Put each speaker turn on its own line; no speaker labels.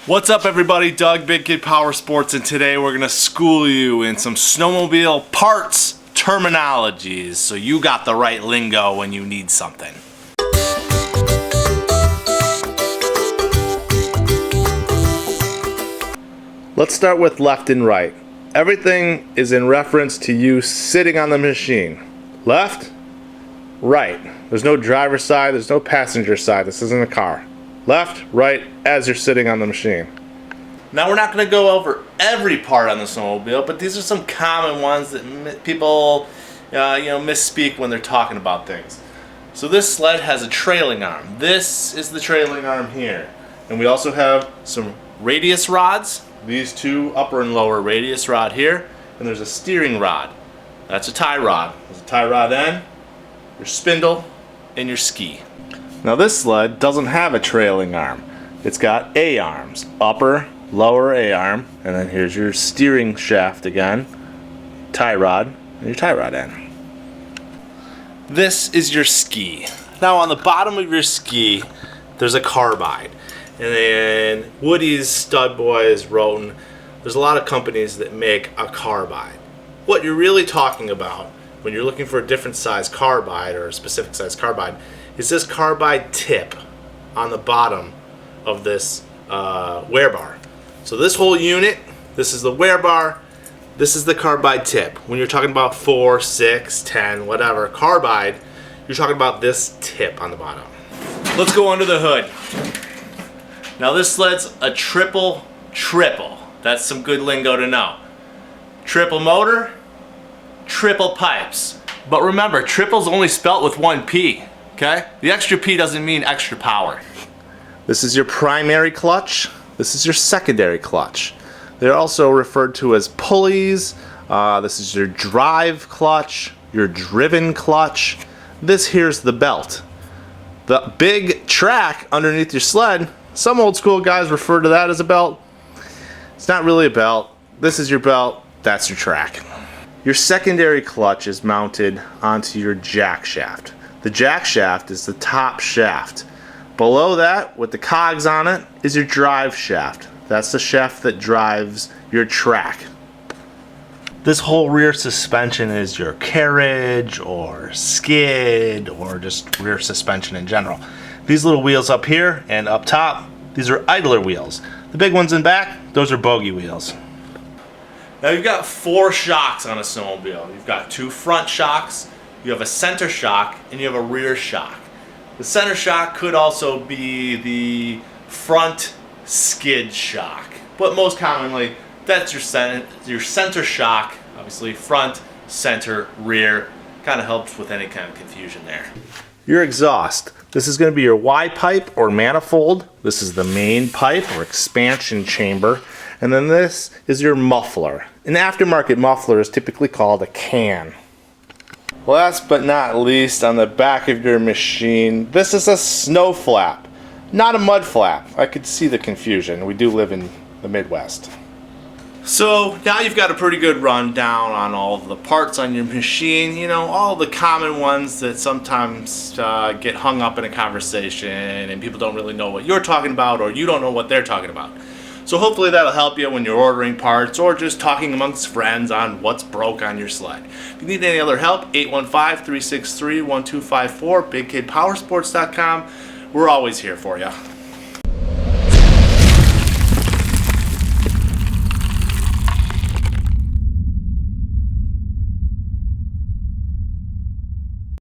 What's up everybody, Doug, Big Kid Powersports, and today we're going to school you in some snowmobile parts terminologies so you got the right lingo when you need something. Let's start with left and right. Everything is in reference to you sitting on the machine. Left, right. There's no driver's side, there's no passenger side. This isn't a car. Left, right, as you're sitting on the machine. Now we're not going to go over every part on the snowmobile, but these are some common ones that people misspeak when they're talking about things. So this sled has a trailing arm. This is the trailing arm here. And we also have some radius rods. These two upper and lower radius rod here. And there's a steering rod. That's a tie rod. There's a tie rod end, your spindle, and your ski. Now this sled doesn't have a trailing arm. It's got A-arms, upper, lower A-arm, and then here's your steering shaft again, tie rod, and your tie rod end. This is your ski. Now on the bottom of your ski, there's a carbide. And then Woody's, Stud Boys, Roten, there's a lot of companies that make a carbide. What you're really talking about when you're looking for a different size carbide or a specific size carbide is this carbide tip on the bottom of this wear bar. So this whole unit, this is the wear bar, this is the carbide tip. When you're talking about 4, 6, 10, whatever, carbide, you're talking about this tip on the bottom. Let's go under the hood. Now this sled's a triple. That's some good lingo to know. Triple motor, triple pipes. But remember, triple's only spelt with one P. Okay? The extra P doesn't mean extra power. This is your primary clutch. This is your secondary clutch. They're also referred to as pulleys. This is your drive clutch, your driven clutch. This here's the belt. The big track underneath your sled, some old school guys refer to that as a belt. It's not really a belt. This is your belt. That's your track. Your secondary clutch is mounted onto your jack shaft. The jack shaft is the top shaft. Below that, with the cogs on it, is your drive shaft. That's the shaft that drives your track. This whole rear suspension is your carriage or skid or just rear suspension in general. These little wheels up here and up top, these are idler wheels. The big ones in back, those are bogey wheels. Now you've got 4 shocks on a snowmobile. You've got 2 front shocks, you have a center shock, and you have a rear shock. The center shock could also be the front skid shock, but most commonly that's your center shock. Obviously front, center, rear. Kind of helps with any kind of confusion there. Your exhaust. This is going to be your Y pipe or manifold. This is the main pipe or expansion chamber. And then this is your muffler. An aftermarket muffler is typically called a can. Last but not least, on the back of your machine, this is a snow flap, not a mud flap. I could see the confusion. We do live in the Midwest. So now you've got a pretty good rundown on all of the parts on your machine, you know, all the common ones that sometimes get hung up in a conversation and people don't really know what you're talking about or you don't know what they're talking about. So hopefully that'll help you when you're ordering parts or just talking amongst friends on what's broke on your sled. If you need any other help, 815-363-1254, BigKidPowersports.com. We're always here for you.